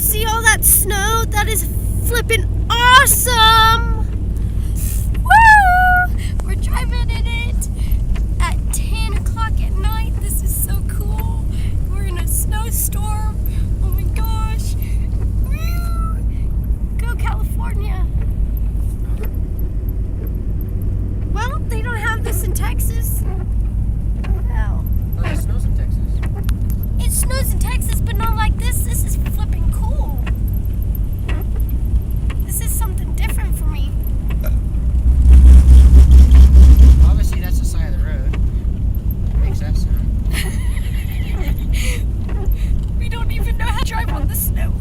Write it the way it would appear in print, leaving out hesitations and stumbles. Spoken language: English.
See all that snow? That is flippin' awesome! Woo! We're driving in it at 10 o'clock at night. This is so cool. We're in a snowstorm. Oh my gosh. Woo! Go California. Well, they don't have this in Texas. Hell. Oh, it snows in Texas. It snows in Texas, but not like this. This is flipping cool. This is something different for me. Obviously, that's the side of the road. Makes that sound. We don't even know how to drive on the snow.